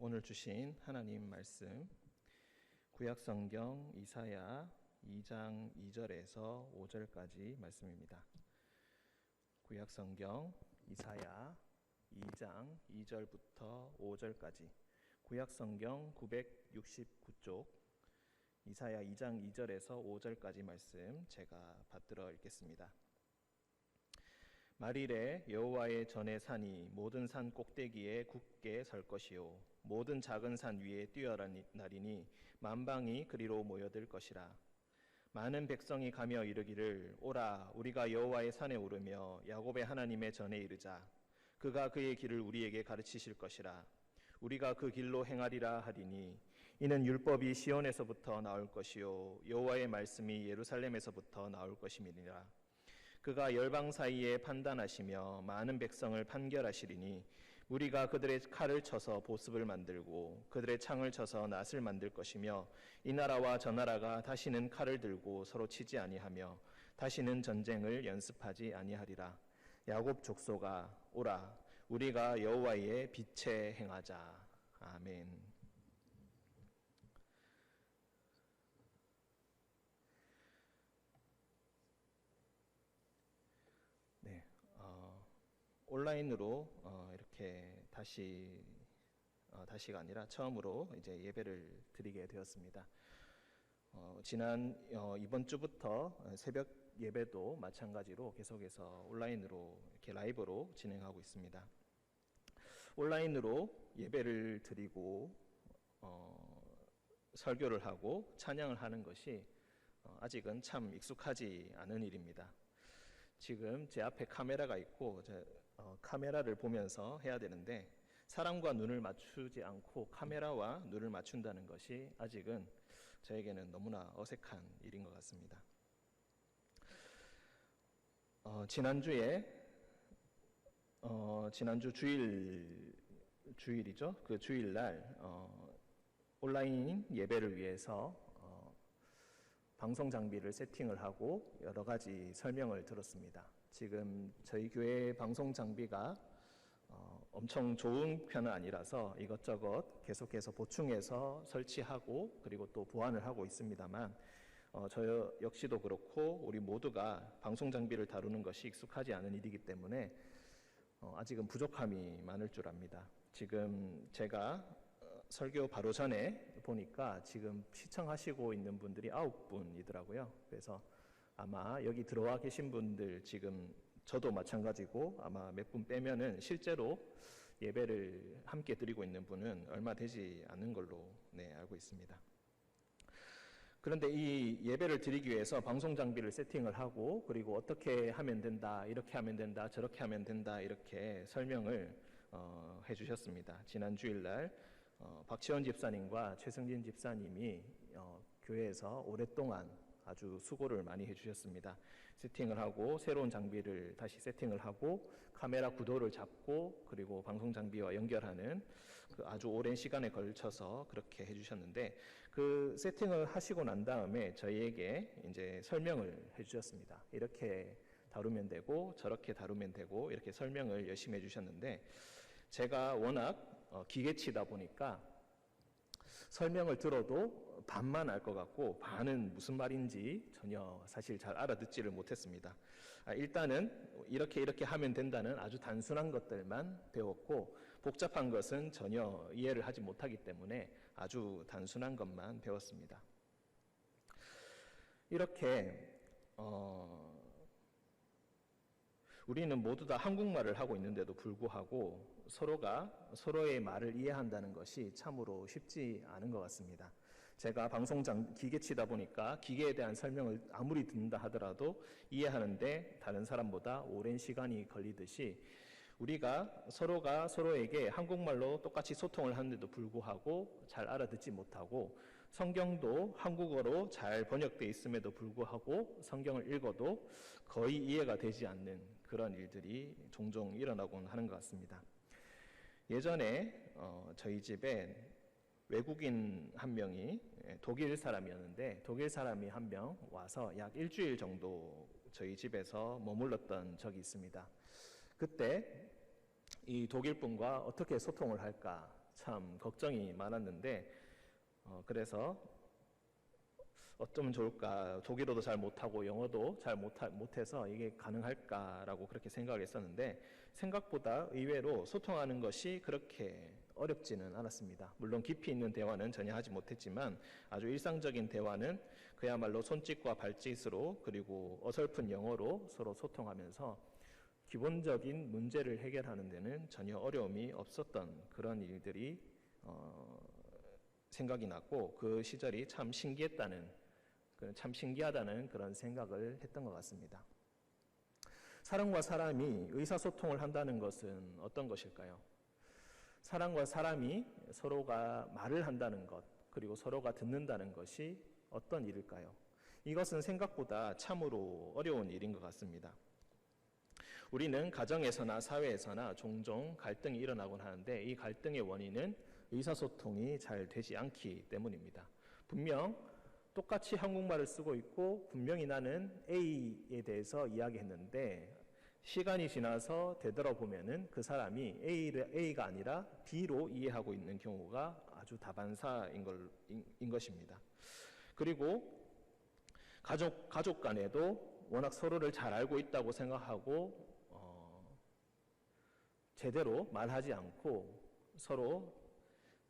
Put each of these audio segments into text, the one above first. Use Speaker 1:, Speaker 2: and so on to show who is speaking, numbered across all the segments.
Speaker 1: 오늘 주신 하나님 말씀 구약성경 이사야 2장 2절에서 5절까지 말씀입니다. 구약성경 이사야 2장 2절부터 5절까지 구약성경 969쪽 이사야 2장 2절에서 5절까지 말씀 제가 받들어 읽겠습니다. 말일에 여호와의 전의 산이 모든 산 꼭대기에 굳게 설 것이요 모든 작은 산 위에 뛰어나리니 만방이 그리로 모여들 것이라. 많은 백성이 가며 이르기를 오라 우리가 여호와의 산에 오르며 야곱의 하나님의 전에 이르자. 그가 그의 길을 우리에게 가르치실 것이라. 우리가 그 길로 행하리라 하리니 이는 율법이 시온에서부터 나올 것이요 여호와의 말씀이 예루살렘에서부터 나올 것임이니라. 그가 열방 사이에 판단하시며 많은 백성을 판결하시리니 우리가 그들의 칼을 쳐서 보습을 만들고 그들의 창을 쳐서 낫을 만들 것이며 이 나라와 저 나라가 다시는 칼을 들고 서로 치지 아니하며 다시는 전쟁을 연습하지 아니하리라. 야곱 족속아 오라 우리가 여호와의 빛에 행하자. 아멘. 네, 온라인으로 이렇게 다시가 아니라 처음으로 이제 예배를 드리게 되었습니다. 이번 주부터 새벽 예배도 마찬가지로 계속해서 온라인으로 이렇게 라이브로 진행하고 있습니다. 온라인으로 예배를 드리고 설교를 하고 찬양을 하는 것이 아직은 참 익숙하지 않은 일입니다. 지금 제 앞에 카메라가 있고 카메라를 보면서 해야 되는데 사람과 눈을 맞추지 않고 카메라와 눈을 맞춘다는 것이 아직은 저에게는 너무나 어색한 일인 것 같습니다. 지난주 주일이죠. 그 주일날 온라인 예배를 위해서 방송 장비를 세팅을 하고 여러 가지 설명을 들었습니다. 지금 저희 교회 방송 장비가 엄청 좋은 편은 아니라서 이것저것 계속해서 보충해서 설치하고 그리고 또 보완을 하고 있습니다만 저 역시도 그렇고 우리 모두가 방송 장비를 다루는 것이 익숙하지 않은 일이기 때문에 아직은 부족함이 많을 줄 압니다. 지금 제가 설교 바로 전에 보니까 지금 시청하시고 있는 분들이 9분이더라고요. 그래서 아마 여기 들어와 계신 분들 지금 저도 마찬가지고 아마 몇 분 빼면은 실제로 예배를 함께 드리고 있는 분은 얼마 되지 않는 걸로 알고 있습니다. 그런데 이 예배를 드리기 위해서 방송 장비를 세팅을 하고 그리고 어떻게 하면 된다, 이렇게 하면 된다, 저렇게 하면 된다 이렇게 설명을 해주셨습니다. 지난 주일날 박지원 집사님과 최승진 집사님이 교회에서 오랫동안 아주 수고를 많이 해주셨습니다. 세팅을 하고 새로운 장비를 다시 세팅을 하고 카메라 구도를 잡고 그리고 방송 장비와 연결하는 그 아주 오랜 시간에 걸쳐서 그렇게 해주셨는데 그 세팅을 하시고 난 다음에 저희에게 이제 설명을 해주셨습니다. 이렇게 다루면 되고 저렇게 다루면 되고 이렇게 설명을 열심히 해주셨는데 제가 워낙 기계치다 보니까 설명을 들어도 반만 알 것 같고 반은 무슨 말인지 전혀 사실 잘 알아듣지를 못했습니다. 일단은 이렇게 하면 된다는 아주 단순한 것들만 배웠고 복잡한 것은 전혀 이해를 하지 못하기 때문에 아주 단순한 것만 배웠습니다. 이렇게 우리는 모두 다 한국말을 하고 있는데도 불구하고 서로가 서로의 말을 이해한다는 것이 참으로 쉽지 않은 것 같습니다. 제가 기계치다 보니까 기계에 대한 설명을 아무리 듣는다 하더라도 이해하는데 다른 사람보다 오랜 시간이 걸리듯이 우리가 서로가 서로에게 한국말로 똑같이 소통을 하는데도 불구하고 잘 알아듣지 못하고 성경도 한국어로 잘 번역되어 있음에도 불구하고 성경을 읽어도 거의 이해가 되지 않는 그런 일들이 종종 일어나곤 하는 것 같습니다. 예전에 저희 집에 외국인 한 명이 독일 사람이었는데 독일 사람이 한 명 와서 약 일주일 정도 저희 집에서 머물렀던 적이 있습니다. 그때 이 독일 분과 어떻게 소통을 할까 참 걱정이 많았는데 그래서 어쩌면 좋을까, 독일어도 잘 못하고 영어도 잘 못해서 이게 가능할까라고 그렇게 생각을 했었는데 생각보다 의외로 소통하는 것이 그렇게 어렵지는 않았습니다. 물론 깊이 있는 대화는 전혀 하지 못했지만 아주 일상적인 대화는 그야말로 손짓과 발짓으로 그리고 어설픈 영어로 서로 소통하면서 기본적인 문제를 해결하는 데는 전혀 어려움이 없었던 그런 일들이 생각이 났고 그 시절이 참 신기하다는 그런 생각을 했던 것 같습니다. 사람과 사람이 의사소통을 한다는 것은 어떤 것일까요? 사람과 사람이 서로가 말을 한다는 것, 그리고 서로가 듣는다는 것이 어떤 일일까요? 이것은 생각보다 참으로 어려운 일인 것 같습니다. 우리는 가정에서나 사회에서나 종종 갈등이 일어나곤 하는데 이 갈등의 원인은 의사소통이 잘 되지 않기 때문입니다. 분명 똑같이 한국말을 쓰고 있고 분명히 나는 A에 대해서 이야기했는데 시간이 지나서 되돌아보면은 그 사람이 A가 아니라 B로 이해하고 있는 경우가 아주 다반사인 것입니다. 그리고 가족 간에도 워낙 서로를 잘 알고 있다고 생각하고 제대로 말하지 않고 서로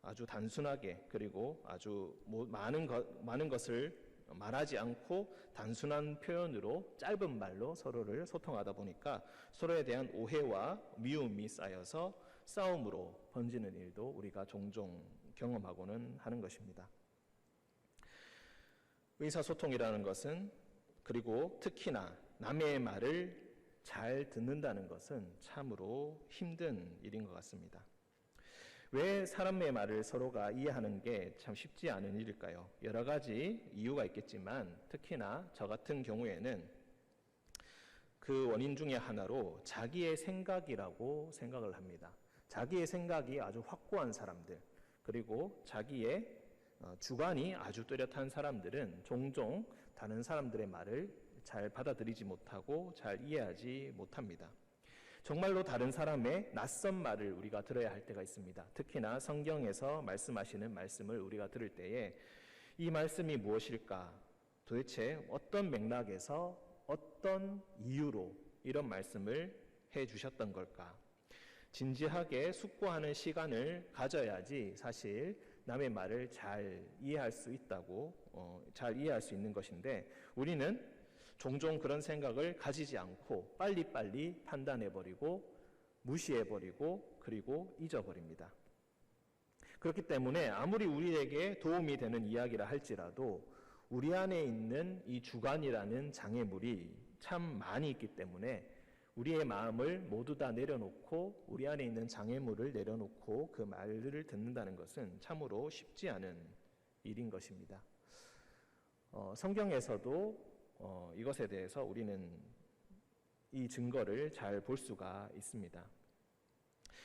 Speaker 1: 아주 단순하게 그리고 아주 많은 것을 말하지 않고 단순한 표현으로 짧은 말로 서로를 소통하다 보니까 서로에 대한 오해와 미움이 쌓여서 싸움으로 번지는 일도 우리가 종종 경험하고는 하는 것입니다. 의사소통이라는 것은 그리고 특히나 남의 말을 잘 듣는다는 것은 참으로 힘든 일인 것 같습니다. 왜 사람의 말을 서로가 이해하는 게 참 쉽지 않은 일일까요? 여러 가지 이유가 있겠지만 특히나 저 같은 경우에는 그 원인 중에 하나로 자기의 생각이라고 생각을 합니다. 자기의 생각이 아주 확고한 사람들, 그리고 자기의 주관이 아주 뚜렷한 사람들은 종종 다른 사람들의 말을 잘 받아들이지 못하고 잘 이해하지 못합니다. 정말로 다른 사람의 낯선 말을 우리가 들어야 할 때가 있습니다. 특히나 성경에서 말씀하시는 말씀을 우리가 들을 때에 이 말씀이 무엇일까? 도대체 어떤 맥락에서 어떤 이유로 이런 말씀을 해주셨던 걸까? 진지하게 숙고하는 시간을 가져야지 사실 남의 말을 잘 이해할 수 있는 것인데 우리는 종종 그런 생각을 가지지 않고 빨리빨리 판단해버리고 무시해버리고 그리고 잊어버립니다. 그렇기 때문에 아무리 우리에게 도움이 되는 이야기라 할지라도 우리 안에 있는 이 주관이라는 장애물이 참 많이 있기 때문에 우리의 마음을 모두 다 내려놓고 우리 안에 있는 장애물을 내려놓고 그 말들을 듣는다는 것은 참으로 쉽지 않은 일인 것입니다. 성경에서도 이것에 대해서 우리는 이 증거를 잘 볼 수가 있습니다.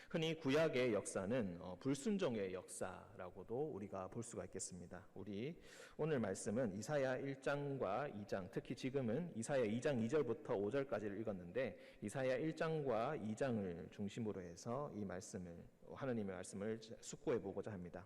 Speaker 1: 흔히 구약의 역사는 불순종의 역사라고도 우리가 볼 수가 있겠습니다. 우리 오늘 말씀은 이사야 1장과 2장, 특히 지금은 이사야 2장 2절부터 5절까지를 읽었는데 이사야 1장과 2장을 중심으로 해서 이 말씀을 하나님의 말씀을 숙고해 보고자 합니다.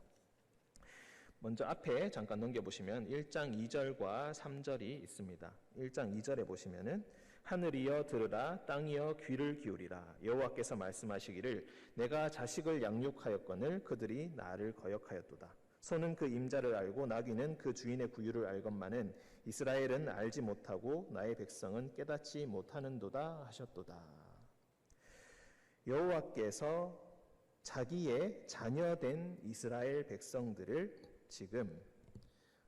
Speaker 1: 먼저 앞에 잠깐 넘겨보시면 1장 2절과 3절이 있습니다. 1장 2절에 보시면은 하늘이여 들으라 땅이여 귀를 기울이라 여호와께서 말씀하시기를 내가 자식을 양육하였거늘 그들이 나를 거역하였도다. 소는 그 임자를 알고 나귀는 그 주인의 구유를 알건만은 이스라엘은 알지 못하고 나의 백성은 깨닫지 못하는도다 하셨도다. 여호와께서 자기의 자녀된 이스라엘 백성들을 지금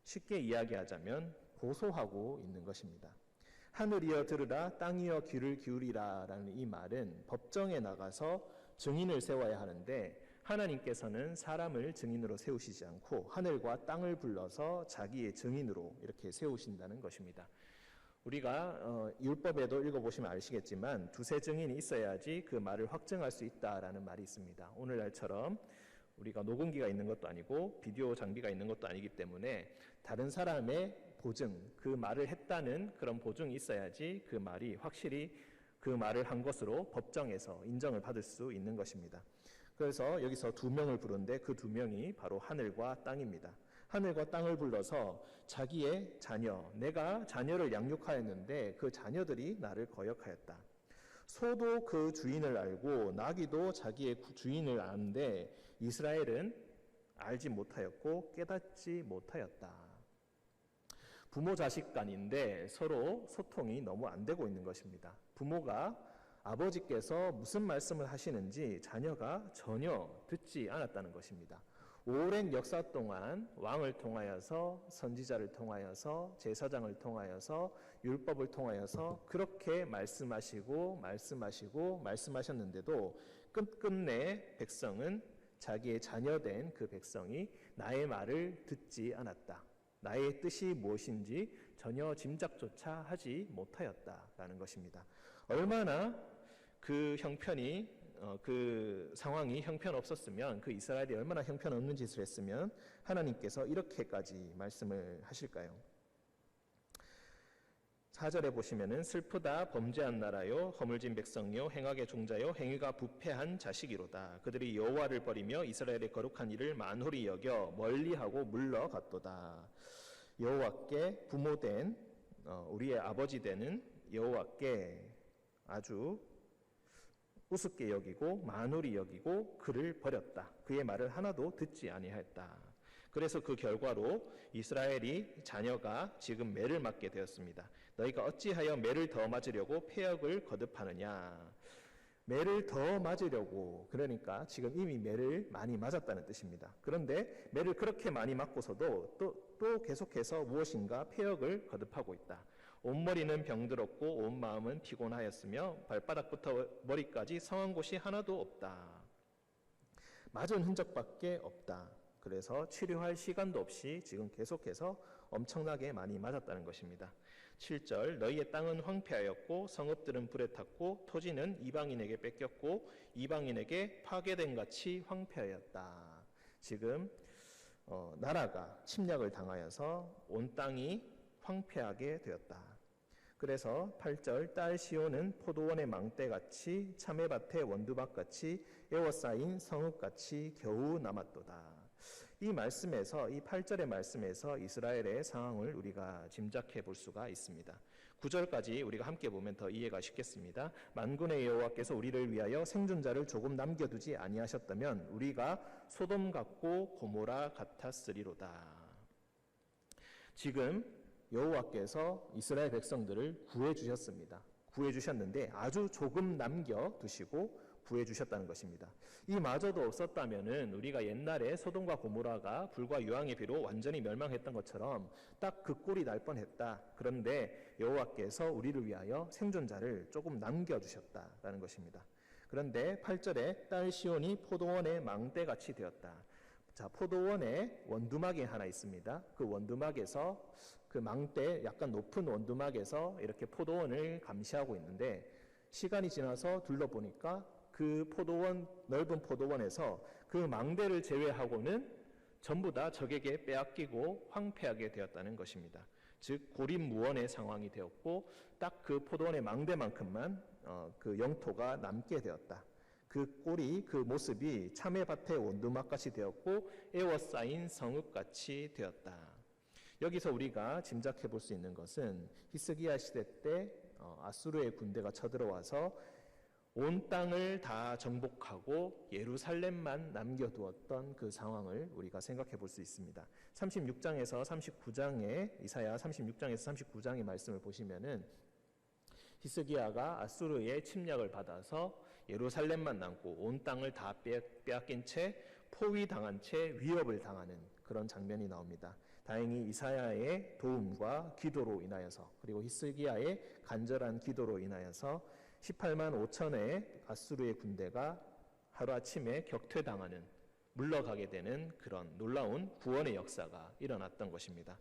Speaker 1: 쉽게 이야기하자면 고소하고 있는 것입니다. 하늘이여 들으라 땅이여 귀를 기울이라 라는 이 말은 법정에 나가서 증인을 세워야 하는데 하나님께서는 사람을 증인으로 세우시지 않고 하늘과 땅을 불러서 자기의 증인으로 이렇게 세우신다는 것입니다. 우리가 율법에도 읽어보시면 아시겠지만 두세 증인이 있어야지 그 말을 확증할 수 있다라는 말이 있습니다. 오늘날처럼 우리가 녹음기가 있는 것도 아니고 비디오 장비가 있는 것도 아니기 때문에 다른 사람의 보증, 그 말을 했다는 그런 보증이 있어야지 그 말이 확실히 그 말을 한 것으로 법정에서 인정을 받을 수 있는 것입니다. 그래서 여기서 두 명을 부르는데 그 두 명이 바로 하늘과 땅입니다. 하늘과 땅을 불러서 자기의 자녀, 내가 자녀를 양육하였는데 그 자녀들이 나를 거역하였다. 소도 그 주인을 알고 나귀도 자기의 주인을 아는데 이스라엘은 알지 못하였고 깨닫지 못하였다. 부모 자식 간인데 서로 소통이 너무 안 되고 있는 것입니다. 부모가 아버지께서 무슨 말씀을 하시는지 자녀가 전혀 듣지 않았다는 것입니다. 오랜 역사 동안 왕을 통하여서 선지자를 통하여서 제사장을 통하여서 율법을 통하여서 그렇게 말씀하셨는데도 끝끝내 백성은 자기의 자녀된 그 백성이 나의 말을 듣지 않았다. 나의 뜻이 무엇인지 전혀 짐작조차 하지 못하였다라는 것입니다. 얼마나 그 상황이 형편없었으면, 그 이스라엘이 얼마나 형편없는 짓을 했으면 하나님께서 이렇게까지 말씀을 하실까요? 4절에 보시면은 슬프다 범죄한 나라요 허물진 백성요 행악의 종자요 행위가 부패한 자식이로다. 그들이 여호와를 버리며 이스라엘의 거룩한 일을 만홀히 여겨 멀리하고 물러갔도다. 여호와께 부모된 우리의 아버지 되는 여호와께 아주 우습게 여기고 만홀히 여기고 그를 버렸다. 그의 말을 하나도 듣지 아니하였다. 그래서 그 결과로 이스라엘이 자녀가 지금 매를 맞게 되었습니다. 너희가 어찌하여 매를 더 맞으려고 패역을 거듭하느냐. 매를 더 맞으려고, 그러니까 지금 이미 매를 많이 맞았다는 뜻입니다. 그런데 매를 그렇게 많이 맞고서도 또 계속해서 무엇인가 패역을 거듭하고 있다. 온머리는 병들었고 온 마음은 피곤하였으며 발바닥부터 머리까지 성한 곳이 하나도 없다. 맞은 흔적밖에 없다. 그래서 치료할 시간도 없이 지금 계속해서 엄청나게 많이 맞았다는 것입니다. 7절 너희의 땅은 황폐하였고 성읍들은 불에 탔고 토지는 이방인에게 뺏겼고 이방인에게 파괴된 같이 황폐하였다. 지금 나라가 침략을 당하여서 온 땅이 황폐하게 되었다. 그래서 8절 딸 시온은 포도원의 망대같이 참외밭의 원두막같이 에워싸인 성읍같이 겨우 남았도다. 이 말씀에서, 이 8절의 말씀에서 이스라엘의 상황을 우리가 짐작해 볼 수가 있습니다. 9절까지 우리가 함께 보면 더 이해가 쉽겠습니다. 만군의 여호와께서 우리를 위하여 생존자를 조금 남겨두지 아니하셨다면 우리가 소돔 같고 고모라 같았으리로다. 지금 여호와께서 이스라엘 백성들을 구해주셨습니다. 구해주셨는데 아주 조금 남겨두시고 구해주셨다는 것입니다. 이마저도 없었다면은 우리가 옛날에 소돔과 고모라가 불과 유황의 비로 완전히 멸망했던 것처럼 딱 그 꼴이 날 뻔했다. 그런데 여호와께서 우리를 위하여 생존자를 조금 남겨주셨다라는 것입니다. 그런데 8절에 딸 시온이 포도원의 망대같이 되었다. 자, 포도원에 원두막이 하나 있습니다. 그 원두막에서, 그 망대 약간 높은 원두막에서 이렇게 포도원을 감시하고 있는데 시간이 지나서 둘러보니까 그 포도원, 넓은 포도원에서 그 망대를 제외하고는 전부 다 적에게 빼앗기고 황폐하게 되었다는 것입니다. 즉 고립무원의 상황이 되었고 딱 그 포도원의 망대만큼만 그 영토가 남게 되었다. 그 꼴이, 그 모습이 참외밭의 원두막같이 되었고 에워싸인 성읍같이 되었다. 여기서 우리가 짐작해 볼 수 있는 것은 히스기야 시대 때 아수르의 군대가 쳐들어와서 온 땅을 다 정복하고 예루살렘만 남겨두었던 그 상황을 우리가 생각해 볼 수 있습니다. 36장에서 39장에, 이사야 36장에서 39장의 말씀을 보시면은 히스기야가 아수르의 침략을 받아서 예루살렘만 남고 온 땅을 다 빼앗긴 채 포위당한 채 위협을 당하는 그런 장면이 나옵니다. 다행히 이사야의 도움과 기도로 인하여서, 그리고 히스기야의 간절한 기도로 인하여서 18만 5천의 아수르의 군대가 하루아침에 격퇴당하는, 물러가게 되는 그런 놀라운 구원의 역사가 일어났던 것입니다.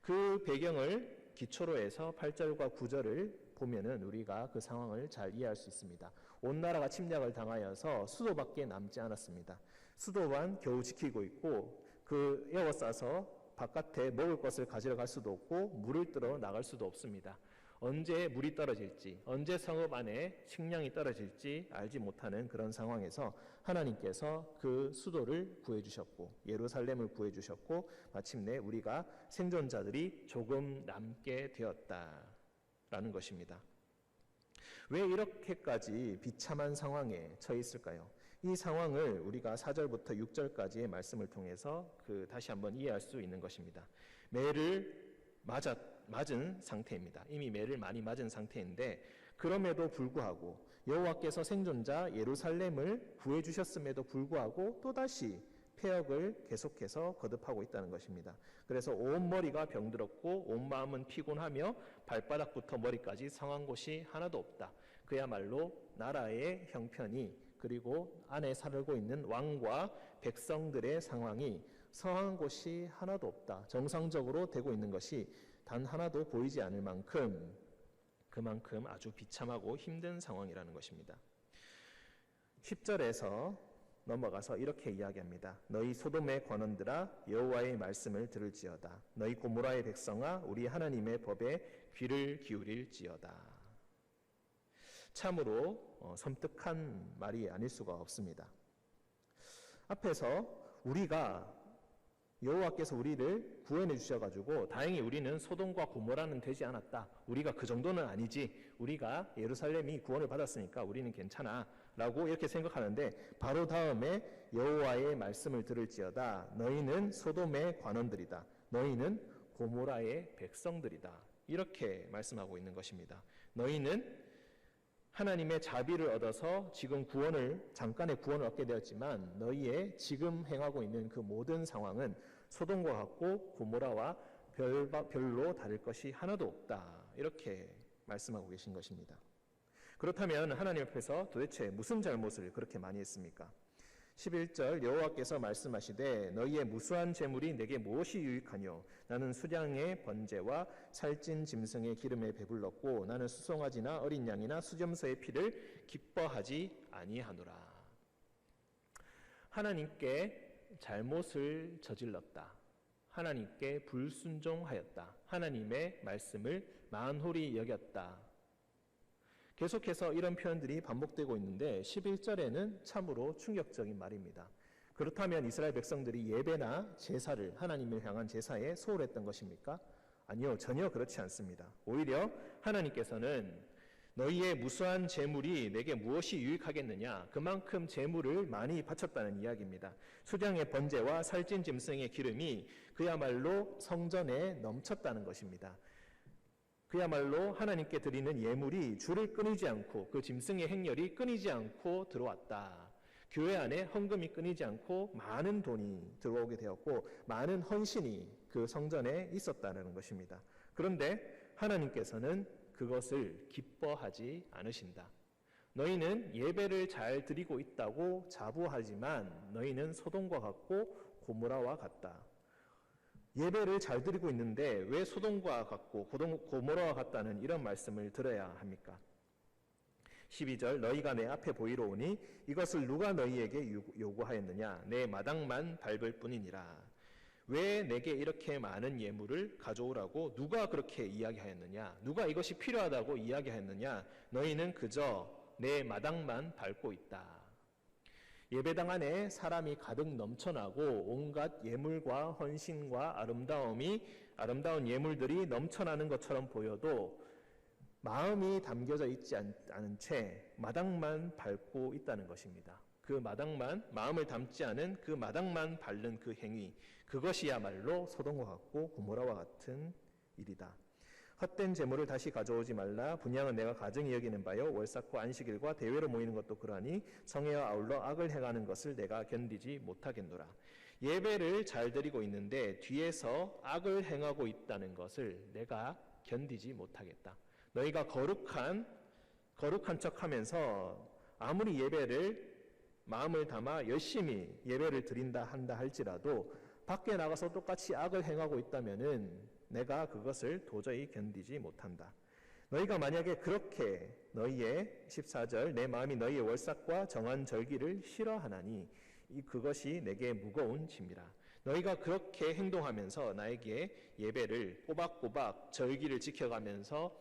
Speaker 1: 그 배경을 기초로 해서 8절과 9절을 보면은 우리가 그 상황을 잘 이해할 수 있습니다. 온 나라가 침략을 당하여서 수도밖에 남지 않았습니다. 수도만 겨우 지키고 있고 그 에워싸서 바깥에 먹을 것을 가지러 갈 수도 없고 물을 뜨러 나갈 수도 없습니다. 언제 물이 떨어질지, 언제 성읍 안에 식량이 떨어질지 알지 못하는 그런 상황에서 하나님께서 그 수도를 구해주셨고 예루살렘을 구해주셨고 마침내 우리가 생존자들이 조금 남게 되었다라는 것입니다. 왜 이렇게까지 비참한 상황에 처해 있을까요? 이 상황을 우리가 4절부터 6절까지의 말씀을 통해서 다시 한번 이해할 수 있는 것입니다. 매를 맞은 상태입니다. 이미 매를 많이 맞은 상태인데 그럼에도 불구하고 여호와께서 생존자 예루살렘을 구해주셨음에도 불구하고 또다시 폐역을 계속해서 거듭하고 있다는 것입니다. 그래서 온 머리가 병들었고 온 마음은 피곤하며 발바닥부터 머리까지 성한 곳이 하나도 없다. 그야말로 나라의 형편이 그리고 안에 살고 있는 왕과 백성들의 상황이 성한 곳이 하나도 없다. 정상적으로 되고 있는 것이 단 하나도 보이지 않을 만큼 그만큼 아주 비참하고 힘든 상황이라는 것입니다. 10절에서 넘어가서 이렇게 이야기합니다. 너희 소돔의 관원들아 여호와의 말씀을 들을지어다. 너희 고모라의 백성아 우리 하나님의 법에 귀를 기울일지어다. 참으로 섬뜩한 말이 아닐 수가 없습니다. 앞에서 우리가 여호와께서 우리를 구원해 주셔가지고 다행히 우리는 소돔과 고모라는 되지 않았다. 우리가 그 정도는 아니지. 우리가 예루살렘이 구원을 받았으니까 우리는 괜찮아 라고 이렇게 생각하는데 바로 다음에 여호와의 말씀을 들을지어다. 너희는 소돔의 관원들이다. 너희는 고모라의 백성들이다. 이렇게 말씀하고 있는 것입니다. 너희는 하나님의 자비를 얻어서 지금 잠깐의 구원을 얻게 되었지만 너희의 지금 행하고 있는 그 모든 상황은 소돔과 같고 고모라와 별로 다를 것이 하나도 없다. 이렇게 말씀하고 계신 것입니다. 그렇다면 하나님 앞에서 도대체 무슨 잘못을 그렇게 많이 했습니까? 11절 여호와께서 말씀하시되 너희의 무수한 재물이 내게 무엇이 유익하뇨? 나는 수량의 번제와 살찐 짐승의 기름에 배불렀고 나는 수송아지나 어린 양이나 수점서의 피를 기뻐하지 아니하노라. 하나님께 잘못을 저질렀다. 하나님께 불순종하였다. 하나님의 말씀을 만홀히 여겼다. 계속해서 이런 표현들이 반복되고 있는데 11절에는 참으로 충격적인 말입니다. 그렇다면 이스라엘 백성들이 예배나 제사를 하나님을 향한 제사에 소홀했던 것입니까? 아니요, 전혀 그렇지 않습니다. 오히려 하나님께서는 너희의 무수한 재물이 내게 무엇이 유익하겠느냐? 그만큼 재물을 많이 바쳤다는 이야기입니다. 수량의 번제와 살찐 짐승의 기름이 그야말로 성전에 넘쳤다는 것입니다. 그야말로 하나님께 드리는 예물이 줄을 끊이지 않고 그 짐승의 행렬이 끊이지 않고 들어왔다. 교회 안에 헌금이 끊이지 않고 많은 돈이 들어오게 되었고 많은 헌신이 그 성전에 있었다는 것입니다. 그런데 하나님께서는 그것을 기뻐하지 않으신다. 너희는 예배를 잘 드리고 있다고 자부하지만 너희는 소돔과 같고 고모라와 같다. 예배를 잘 드리고 있는데 왜 소돔과 같고 고모라와 같다는 이런 말씀을 들어야 합니까? 12절 너희가 내 앞에 보이러 오니 이것을 누가 너희에게 요구하였느냐? 내 마당만 밟을 뿐이니라. 왜 내게 이렇게 많은 예물을 가져오라고 누가 그렇게 이야기하였느냐? 누가 이것이 필요하다고 이야기하였느냐? 너희는 그저 내 마당만 밟고 있다. 예배당 안에 사람이 가득 넘쳐나고 온갖 예물과 헌신과 아름다운 예물들이 넘쳐나는 것처럼 보여도 마음이 담겨져 있지 않은 채 마당만 밟고 있다는 것입니다. 그 마음을 담지 않은 그 마당만 밟는 그 행위, 그것이야말로 소돔과 같고 고모라와 같은 일이다. 헛된 재물을 다시 가져오지 말라. 분향은 내가 가증히 여기는 바요. 월삭과 안식일과 대회로 모이는 것도 그러하니 성회와 아울러 악을 행하는 것을 내가 견디지 못하겠노라. 예배를 잘 드리고 있는데 뒤에서 악을 행하고 있다는 것을 내가 견디지 못하겠다. 너희가 거룩한 척하면서 아무리 예배를 마음을 담아 열심히 예배를 드린다 한다 할지라도 밖에 나가서 똑같이 악을 행하고 있다면은 내가 그것을 도저히 견디지 못한다. 너희가 만약에 그렇게 너희의 14절 내 마음이 너희의 월삭과 정한 절기를 싫어하나니 그것이 내게 무거운 짐이라. 너희가 그렇게 행동하면서 나에게 예배를 꼬박꼬박 절기를 지켜가면서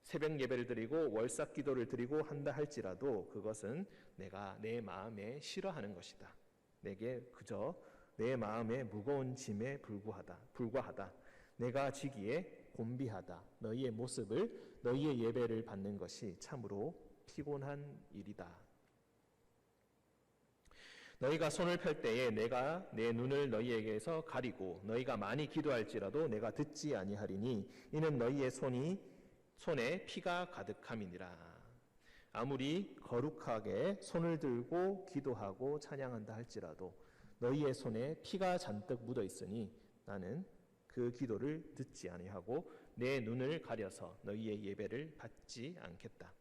Speaker 1: 새벽 예배를 드리고 월삭 기도를 드리고 한다 할지라도 그것은 내가 내 마음에 싫어하는 것이다. 내게 그저 내 마음의 무거운 짐에 불과하다. 내가 지기에 곤비하다. 너희의 모습을, 너희의 예배를 받는 것이 참으로 피곤한 일이다. 너희가 손을 펼 때에 내가 내 눈을 너희에게서 가리고 너희가 많이 기도할지라도 내가 듣지 아니하리니 이는 너희의 손에 피가 가득함이니라. 아무리 거룩하게 손을 들고 기도하고 찬양한다 할지라도 너희의 손에 피가 잔뜩 묻어 있으니 나는 그 기도를 듣지 아니하고 내 눈을 가려서 너희의 예배를 받지 않겠다.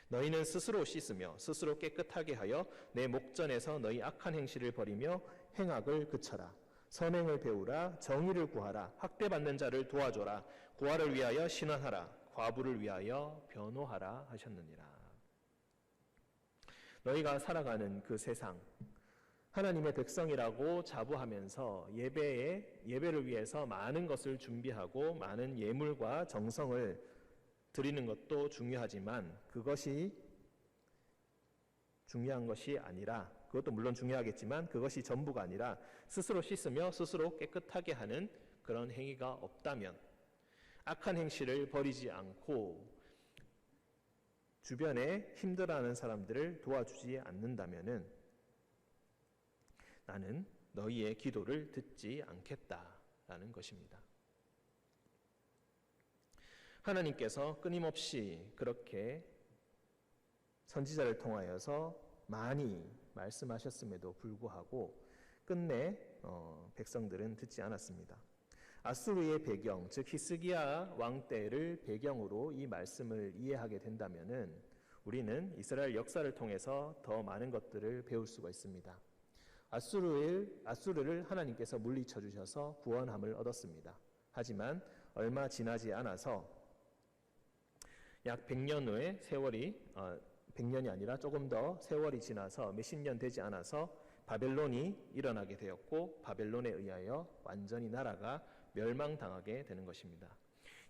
Speaker 1: 너희는 스스로 씻으며 스스로 깨끗하게 하여 내 목전에서 너희 악한 행실을 버리며 행악을 그쳐라. 선행을 배우라. 정의를 구하라. 학대받는 자를 도와줘라. 고아를 위하여 신원하라. 과부를 위하여 변호하라 하셨느니라. 너희가 살아가는 그 세상, 하나님의 백성이라고 자부하면서 예배를 위해서 많은 것을 준비하고 많은 예물과 정성을 드리는 것도 중요하지만 그것이 중요한 것이 아니라, 그것도 물론 중요하겠지만 그것이 전부가 아니라 스스로 씻으며 스스로 깨끗하게 하는 그런 행위가 없다면, 악한 행실을 버리지 않고 주변에 힘들어하는 사람들을 도와주지 않는다면은 나는 너희의 기도를 듣지 않겠다라는 것입니다. 하나님께서 끊임없이 그렇게 선지자를 통하여서 많이 말씀하셨음에도 불구하고 끝내 백성들은 듣지 않았습니다. 아수르의 배경, 즉 히스기야 왕 때를 배경으로 이 말씀을 이해하게 된다면은 우리는 이스라엘 역사를 통해서 더 많은 것들을 배울 수가 있습니다. 아수르를 하나님께서 물리쳐 주셔서 구원함을 얻었습니다. 하지만 얼마 지나지 않아서 약 100년 후에 세월이 100년이 아니라 조금 더 세월이 지나서 몇십 년 되지 않아서 바벨론이 일어나게 되었고 바벨론에 의하여 완전히 나라가 멸망당하게 되는 것입니다.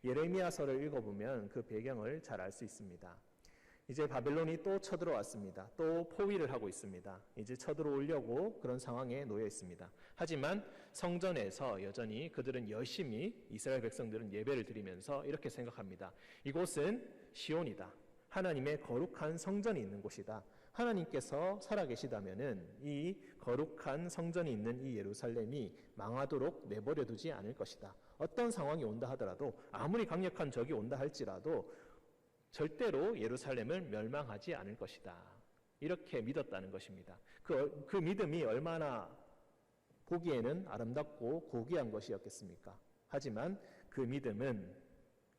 Speaker 1: 예레미야서를 읽어보면 그 배경을 잘 알 수 있습니다. 이제 바벨론이 또 쳐들어왔습니다. 또 포위를 하고 있습니다. 이제 쳐들어오려고 그런 상황에 놓여 있습니다. 하지만 성전에서 여전히 그들은 열심히 이스라엘 백성들은 예배를 드리면서 이렇게 생각합니다. 이곳은 시온이다. 하나님의 거룩한 성전이 있는 곳이다. 하나님께서 살아계시다면은 이 거룩한 성전이 있는 이 예루살렘이 망하도록 내버려 두지 않을 것이다. 어떤 상황이 온다 하더라도, 아무리 강력한 적이 온다 할지라도 절대로 예루살렘을 멸망하지 않을 것이다. 이렇게 믿었다는 것입니다. 그 믿음이 얼마나 보기에는 아름답고 고귀한 것이었겠습니까? 하지만 그 믿음은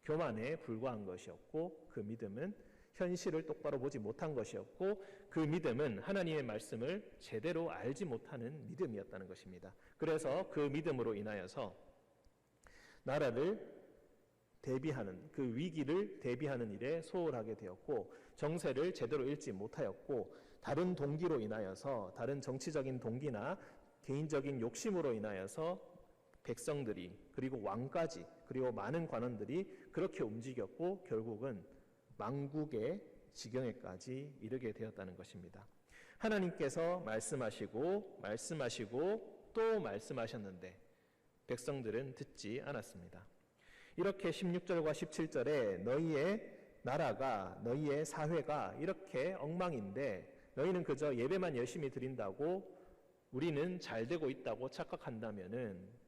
Speaker 1: 교만에 불과한 것이었고, 그 믿음은 현실을 똑바로 보지 못한 것이었고, 그 믿음은 하나님의 말씀을 제대로 알지 못하는 믿음이었다는 것입니다. 그래서 그 믿음으로 인하여서 나라를 대비하는, 그 위기를 대비하는 일에 소홀하게 되었고, 정세를 제대로 읽지 못하였고, 다른 동기로 인하여서, 다른 정치적인 동기나 개인적인 욕심으로 인하여서 백성들이, 그리고 왕까지, 그리고 많은 관원들이 그렇게 움직였고 결국은 망국의 지경에까지 이르게 되었다는 것입니다. 하나님께서 말씀하시고 또 말씀하셨는데 백성들은 듣지 않았습니다. 이렇게 16절과 17절에 너희의 나라가, 너희의 사회가 이렇게 엉망인데 너희는 그저 예배만 열심히 드린다고, 우리는 잘 되고 있다고 착각한다면은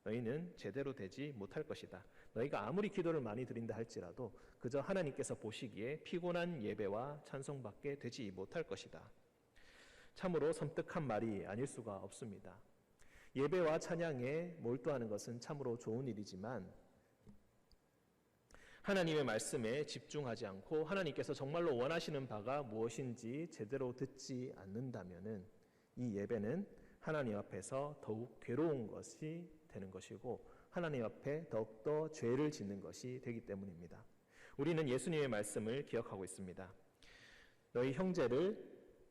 Speaker 1: 너희는 제대로 되지 못할 것이다. 너희가 아무리 기도를 많이 드린다 할지라도 그저 하나님께서 보시기에 피곤한 예배와 찬송밖에 되지 못할 것이다. 참으로 섬뜩한 말이 아닐 수가 없습니다. 예배와 찬양에 몰두하는 것은 참으로 좋은 일이지만 하나님의 말씀에 집중하지 않고 하나님께서 정말로 원하시는 바가 무엇인지 제대로 듣지 않는다면은 이 예배는 하나님 앞에서 더욱 괴로운 것이 되는 것이고 하나님 앞에 더욱더 죄를 짓는 것이 되기 때문입니다. 우리는 예수님의 말씀을 기억하고 있습니다. 너희 형제를,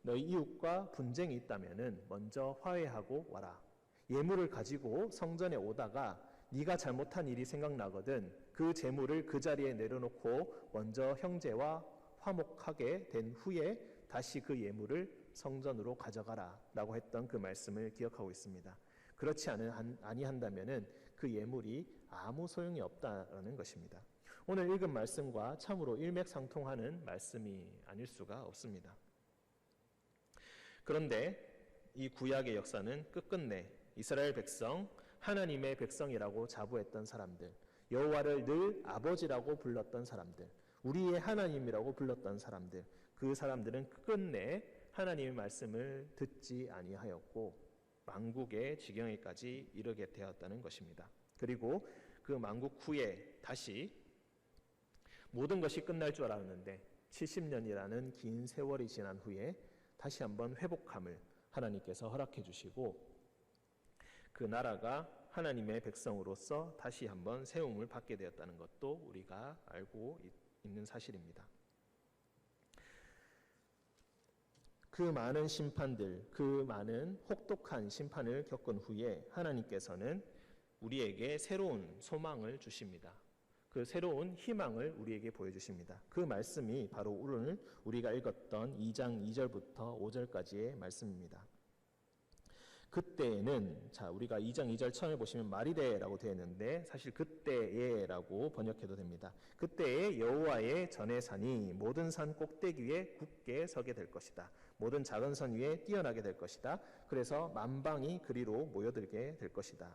Speaker 1: 너희 이웃과 분쟁이 있다면은 먼저 화해하고 와라. 예물을 가지고 성전에 오다가 네가 잘못한 일이 생각나거든 그 재물을 그 자리에 내려놓고 먼저 형제와 화목하게 된 후에 다시 그 예물을 성전으로 가져가라 라고 했던 그 말씀을 기억하고 있습니다. 그렇지 아니한다면은 그 예물이 아무 소용이 없다는 것입니다. 오늘 읽은 말씀과 참으로 일맥상통하는 말씀이 아닐 수가 없습니다. 그런데 이 구약의 역사는 끝끝내 이스라엘 백성, 하나님의 백성이라고 자부했던 사람들, 여호와를 늘 아버지라고 불렀던 사람들, 우리의 하나님이라고 불렀던 사람들, 그 사람들은 끝끝내 하나님의 말씀을 듣지 아니하였고 만국의 지경에까지 이르게 되었다는 것입니다. 그리고 그 만국 후에 다시 모든 것이 끝날 줄 알았는데 70년이라는 긴 세월이 지난 후에 다시 한번 회복함을 하나님께서 허락해 주시고 그 나라가 하나님의 백성으로서 다시 한번 세움을 받게 되었다는 것도 우리가 알고 있는 사실입니다. 그 많은 심판들, 그 많은 혹독한 심판을 겪은 후에 하나님께서는 우리에게 새로운 소망을 주십니다. 그 새로운 희망을 우리에게 보여주십니다. 그 말씀이 바로 오늘 우리가 읽었던 2장 2절부터 5절까지의 말씀입니다. 그때에는 우리가 2장 2절 처음에 보시면 마리데라고 되어 있는데 사실 그때에라고 번역해도 됩니다. 그때에 여호와의 전의 산이 모든 산 꼭대기 위에 굳게 서게 될 것이다. 모든 작은 산 위에 뛰어나게 될 것이다. 그래서 만방이 그리로 모여들게 될 것이다.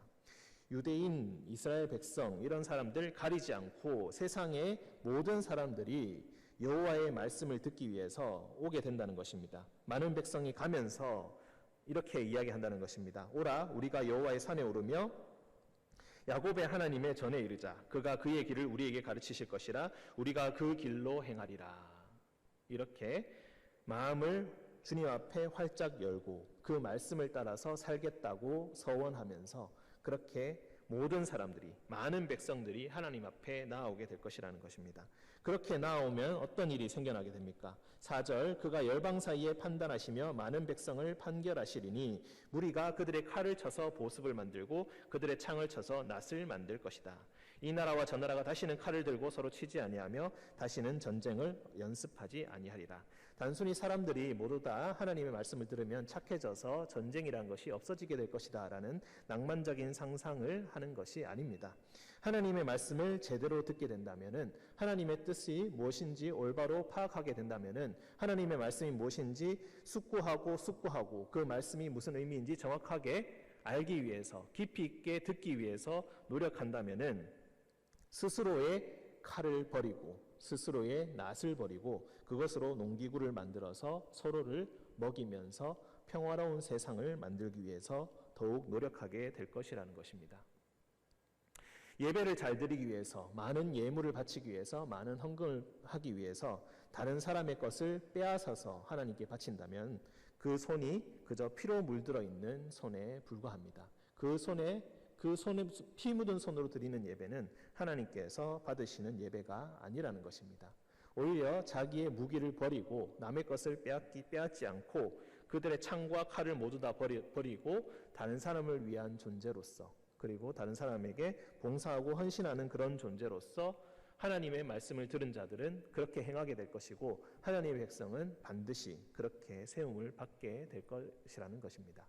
Speaker 1: 유대인, 이스라엘 백성 이런 사람들 가리지 않고 세상의 모든 사람들이 여호와의 말씀을 듣기 위해서 오게 된다는 것입니다. 많은 백성이 가면서 이렇게 이야기한다는 것입니다. 오라 우리가 여호와의 산에 오르며 야곱의 하나님의 전에 이르자. 그가 그의 길을 우리에게 가르치실 것이라. 우리가 그 길로 행하리라. 이렇게 마음을 주님 앞에 활짝 열고 그 말씀을 따라서 살겠다고 서원하면서 그렇게 모든 사람들이, 많은 백성들이 하나님 앞에 나아오게 될 것이라는 것입니다. 그렇게 나아오면 어떤 일이 생겨나게 됩니까? 4절, 그가 열방 사이에 판단하시며 많은 백성을 판결하시리니 무리가 그들의 칼을 쳐서 보습을 만들고 그들의 창을 쳐서 낫을 만들 것이다. 이 나라와 저 나라가 다시는 칼을 들고 서로 치지 아니하며 다시는 전쟁을 연습하지 아니하리라. 단순히 사람들이 모두 다 하나님의 말씀을 들으면 착해져서 전쟁이란 것이 없어지게 될 것이다 라는 낭만적인 상상을 하는 것이 아닙니다. 하나님의 말씀을 제대로 듣게 된다면은, 하나님의 뜻이 무엇인지 올바로 파악하게 된다면은, 하나님의 말씀이 무엇인지 숙고하고 그 말씀이 무슨 의미인지 정확하게 알기 위해서, 깊이 있게 듣기 위해서 노력한다면은 스스로의 칼을 버리고 스스로의 낫을 버리고 그것으로 농기구를 만들어서 서로를 먹이면서 평화로운 세상을 만들기 위해서 더욱 노력하게 될 것이라는 것입니다. 예배를 잘 드리기 위해서, 많은 예물을 바치기 위해서, 많은 헌금을 하기 위해서 다른 사람의 것을 빼앗아서 하나님께 바친다면 그 손이 그저 피로 물들어 있는 손에 불과합니다. 그 손에 피 묻은 손으로 드리는 예배는 하나님께서 받으시는 예배가 아니라는 것입니다. 오히려 자기의 무기를 버리고 남의 것을 빼앗지 않고 그들의 창과 칼을 모두 다 버리고 다른 사람을 위한 존재로서, 그리고 다른 사람에게 봉사하고 헌신하는 그런 존재로서 하나님의 말씀을 들은 자들은 그렇게 행하게 될 것이고, 하나님의 백성은 반드시 그렇게 세움을 받게 될 것이라는 것입니다.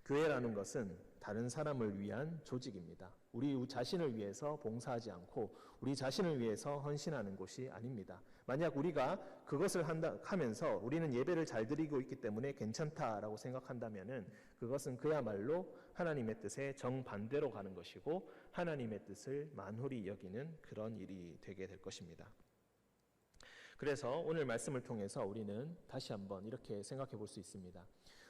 Speaker 1: 교회라는 것은 다른 사람을 위한 조직입니다. 우리 자신을 위해서 봉사하지 않고 우리 자신을 위해서 헌신하는 곳이 아닙니다. 만약 우리가 그것을 하면서 우리는 예배를 잘 드리고 있기 때문에 괜찮다라고 생각한다면은 그것은 그야말로 하나님의 뜻에 정반대로 가는 것이고 하나님의 뜻을 만홀히 여기는 그런 일이 되게 될 것입니다. 그래서 오늘 말씀을 통해서 우리는 다시 한번 이렇게 생각해 볼 수 있습니다.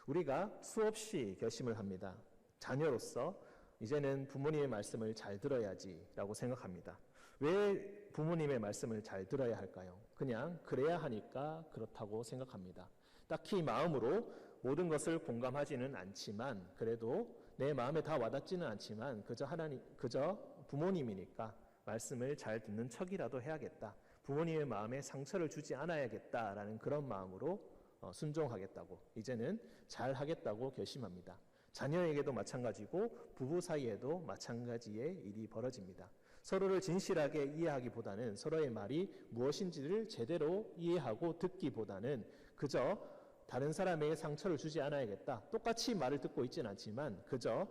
Speaker 1: 우리가 수없이 결심을 합니다. 자녀로서 이제는 부모님의 말씀을 잘 들어야지라고 생각합니다. 왜 부모님의 말씀을 잘 들어야 할까요? 그냥 그래야 하니까 그렇다고 생각합니다. 딱히 마음으로 모든 것을 공감하지는 않지만, 그래도 내 마음에 다 와닿지는 않지만 그저 부모님이니까 말씀을 잘 듣는 척이라도 해야겠다. 부모님의 마음에 상처를 주지 않아야겠다라는 그런 마음으로 순종하겠다고, 이제는 잘 하겠다고 결심합니다. 자녀에게도 마찬가지고 부부 사이에도 마찬가지의 일이 벌어집니다. 서로를 진실하게 이해하기보다는 서로의 말이 무엇인지를 제대로 이해하고 듣기보다는 그저 다른 사람에게 상처를 주지 않아야겠다. 똑같이 말을 듣고 있지는 않지만 그저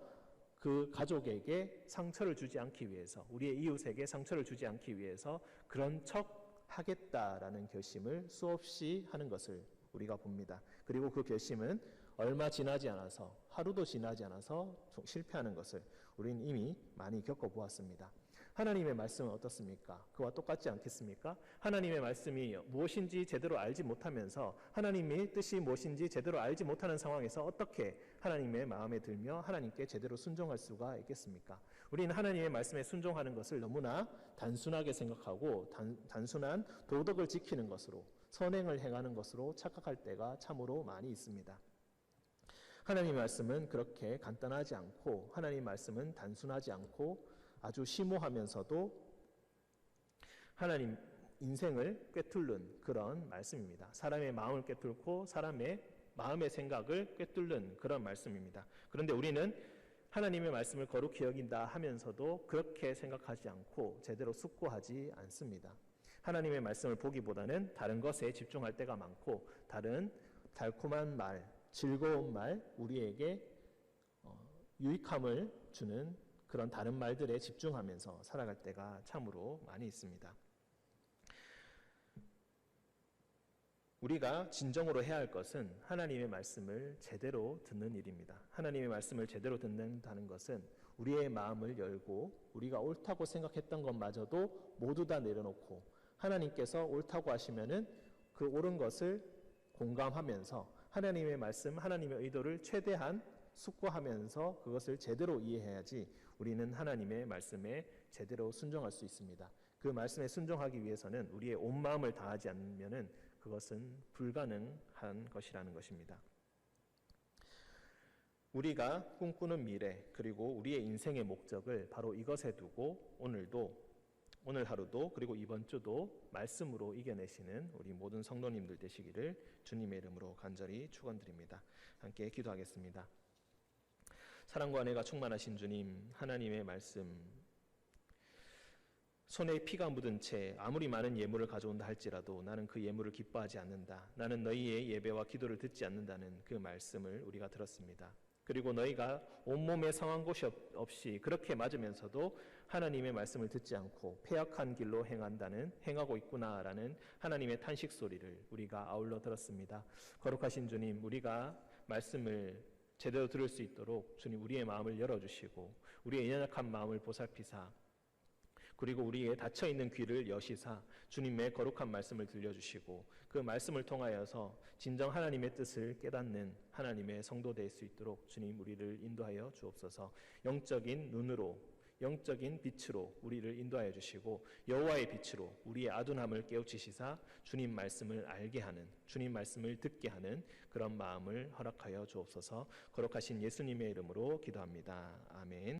Speaker 1: 그 가족에게 상처를 주지 않기 위해서, 우리의 이웃에게 상처를 주지 않기 위해서 그런 척 하겠다라는 결심을 수없이 하는 것을 우리가 봅니다. 그리고 그 결심은 얼마 지나지 않아서, 하루도 지나지 않아서 실패하는 것을 우리는 이미 많이 겪어보았습니다. 하나님의 말씀은 어떻습니까? 그와 똑같지 않겠습니까? 하나님의 말씀이 무엇인지 제대로 알지 못하면서 하나님의 뜻이 무엇인지 제대로 알지 못하는 상황에서 어떻게 하나님의 마음에 들며 하나님께 제대로 순종할 수가 있겠습니까? 우리는 하나님의 말씀에 순종하는 것을 너무나 단순하게 생각하고 단순한 도덕을 지키는 것으로, 선행을 행하는 것으로 착각할 때가 참으로 많이 있습니다. 하나님의 말씀은 그렇게 간단하지 않고, 하나님의 말씀은 단순하지 않고 아주 심오하면서도 하나님 인생을 꿰뚫는 그런 말씀입니다. 사람의 마음을 꿰뚫고 사람의 마음의 생각을 꿰뚫는 그런 말씀입니다. 그런데 우리는 하나님의 말씀을 거룩히 여긴다 하면서도 그렇게 생각하지 않고 제대로 숙고하지 않습니다. 하나님의 말씀을 보기보다는 다른 것에 집중할 때가 많고, 다른 달콤한 말, 즐거운 말, 우리에게 유익함을 주는 그런 다른 말들에 집중하면서 살아갈 때가 참으로 많이 있습니다. 우리가 진정으로 해야 할 것은 하나님의 말씀을 제대로 듣는 일입니다. 하나님의 말씀을 제대로 듣는다는 것은 우리의 마음을 열고 우리가 옳다고 생각했던 것마저도 모두 다 내려놓고 하나님께서 옳다고 하시면은 그 옳은 것을 공감하면서 하나님의 말씀, 하나님의 의도를 최대한 숙고하면서 그것을 제대로 이해해야지 우리는 하나님의 말씀에 제대로 순종할 수 있습니다. 그 말씀에 순종하기 위해서는 우리의 온 마음을 다하지 않으면은 그것은 불가능한 것이라는 것입니다. 우리가 꿈꾸는 미래, 그리고 우리의 인생의 목적을 바로 이것에 두고 오늘 하루도 그리고 이번 주도 말씀으로 이겨내시는 우리 모든 성도님들 되시기를 주님의 이름으로 간절히 축원드립니다. 함께 기도하겠습니다. 사랑과 은혜가 충만하신 주님, 하나님의 말씀, 손에 피가 묻은 채 아무리 많은 예물을 가져온다 할지라도 나는 그 예물을 기뻐하지 않는다. 나는 너희의 예배와 기도를 듣지 않는다는 그 말씀을 우리가 들었습니다. 그리고 너희가 온몸에 상한 곳이 없이 그렇게 맞으면서도 하나님의 말씀을 듣지 않고 패악한 길로 행하고 있구나라는 하나님의 탄식 소리를 우리가 아울러 들었습니다. 거룩하신 주님, 우리가 말씀을 제대로 들을 수 있도록 주님 우리의 마음을 열어주시고 우리의 연약한 마음을 보살피사 그리고 우리의 닫혀있는 귀를 여시사 주님의 거룩한 말씀을 들려주시고 그 말씀을 통하여서 진정 하나님의 뜻을 깨닫는 하나님의 성도 될 수 있도록 주님 우리를 인도하여 주옵소서. 영적인 눈으로, 영적인 빛으로 우리를 인도하여 주시고 여호와의 빛으로 우리의 아둔함을 깨우치시사 주님 말씀을 알게 하는, 주님 말씀을 듣게 하는 그런 마음을 허락하여 주옵소서. 거룩하신 예수님의 이름으로 기도합니다. 아멘.